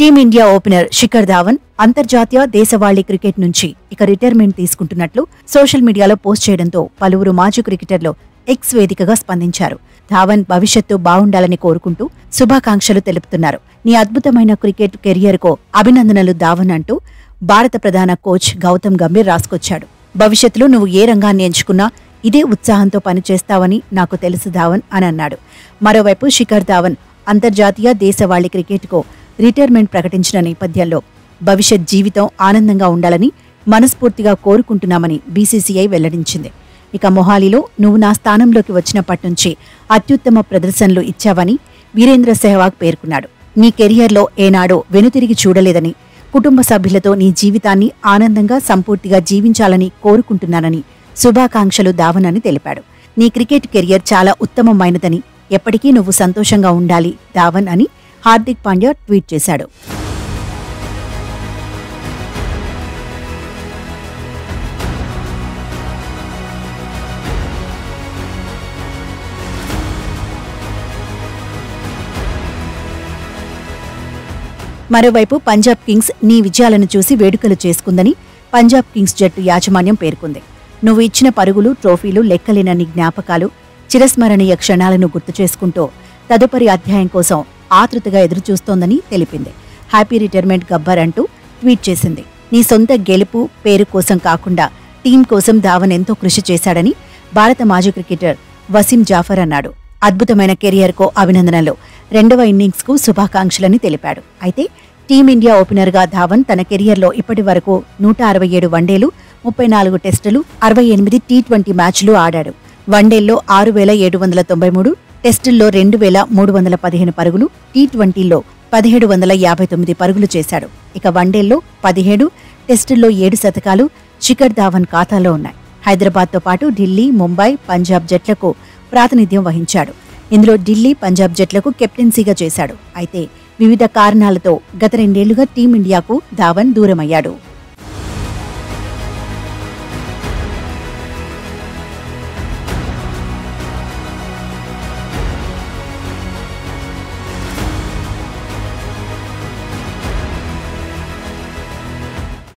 Team India opener Shikhar Dhawan అంతర్జాతీయ దేశవాళీ cricket నుంచి ఇక రిటైర్మెంట్ తీసుకుంటున్నట్లు సోషల్ మీడియాలో పోస్ట్ చేయడంతో పలువురు మాజీ క్రికెటర్లు ఎక్స్ వేదికగా స్పందించారు. ధావన్ భవిష్యత్తు బావుండాలని కోరుకుంటూ శుభాకాంక్షలు తెలుపుతున్నారు. నీ అద్భుతమైన క్రికెట్ కెరియర్కు అభినందనలు ధావన్ అంటూ భారత ప్రధాన కోచ్ గౌతమ్ గంభీర్ రాసుకొచ్చాడు. భవిష్యత్తులో నువ్వు ఏ రంగాన్ని ఎంచుకున్నా ఇదే ఉత్సాహంతో పనిచేస్తావని నాకు తెలుసు ధావన్ అని అన్నాడు. మరోవైపు శిఖర్ ధావన్ అంతర్జాతీయ దేశవాళీ క్రికెట్కు రిటైర్మెంట్ ప్రకటించిన నేపథ్యంలో భవిష్యత్ జీవితం ఆనందంగా ఉండాలని మనస్ఫూర్తిగా కోరుకుంటున్నామని బీసీసీఐ వెల్లడించింది. ఇక మొహాలీలో నువ్వు నా స్థానంలోకి వచ్చినప్పటి నుంచి అత్యుత్తమ ప్రదర్శనలు ఇచ్చావని వీరేంద్ర సెహ్వాగ్ పేర్కొన్నాడు. నీ కెరియర్లో ఏనాడో వెనుతిరిగి చూడలేదని, కుటుంబ సభ్యులతో నీ జీవితాన్ని ఆనందంగా సంపూర్తిగా జీవించాలని కోరుకుంటున్నానని శుభాకాంక్షలు ధావన్ అని తెలిపాడు. నీ క్రికెట్ కెరియర్ చాలా ఉత్తమమైనదని, ఎప్పటికీ నువ్వు సంతోషంగా ఉండాలి ధావన్ అని హార్దిక్ పాండ్యా ట్వీట్ చేశాడు. మరోవైపు పంజాబ్ కింగ్స్ నీ విజయాలను చూసి వేడుకలు చేసుకుందని పంజాబ్ కింగ్స్ జట్టు యాజమాన్యం పేర్కొంది. నువ్వు ఇచ్చిన పరుగులు, ట్రోఫీలు, లెక్కలేనన్ని జ్ఞాపకాలు, చిరస్మరణీయ క్షణాలను గుర్తు చేసుకుంటూ తదుపరి అధ్యాయం కోసం ఆతృతగా ఎదురుచూస్తోందని తెలిపింది. హ్యాపీ రిటైర్మెంట్ గబ్బర్ అంటూ ట్వీట్ చేసింది. నీ సొంత గెలుపు, పేరు కోసం కాకుండా టీం కోసం ధావన్ ఎంతో కృషి చేశాడని భారత మాజీ క్రికెటర్ వసీం జాఫర్ అన్నాడు. అద్భుతమైన కెరియర్కు అభినందనలు, రెండవ ఇన్నింగ్స్కు శుభాకాంక్షలని తెలిపాడు. అయితే టీమిండియా ఓపెనర్గా ధావన్ తన కెరియర్లో ఇప్పటి వరకు 167 వన్డేలు, 34 టెస్టులు, 68 టీ20 మ్యాచ్లు ఆడాడు. వన్డేల్లో 6,793, టెస్టుల్లో 2,315 పరుగులు, టీ20లో 1,759 పరుగులు చేశాడు. ఇక వన్డేల్లో 17, టెస్టుల్లో 7 శతకాలు శిఖర్ ధావన్ ఖాతాలో ఉన్నాయి. హైదరాబాద్తో పాటు ఢిల్లీ, ముంబై, పంజాబ్ జట్లకు ప్రాతినిధ్యం వహించాడు. ఇందులో ఢిల్లీ, పంజాబ్ జట్లకు కెప్టెన్సీగా చేశాడు. అయితే వివిధ కారణాలతో గత 2 ఏళ్లుగా టీమిండియాకు ధావన్ దూరమయ్యాడు.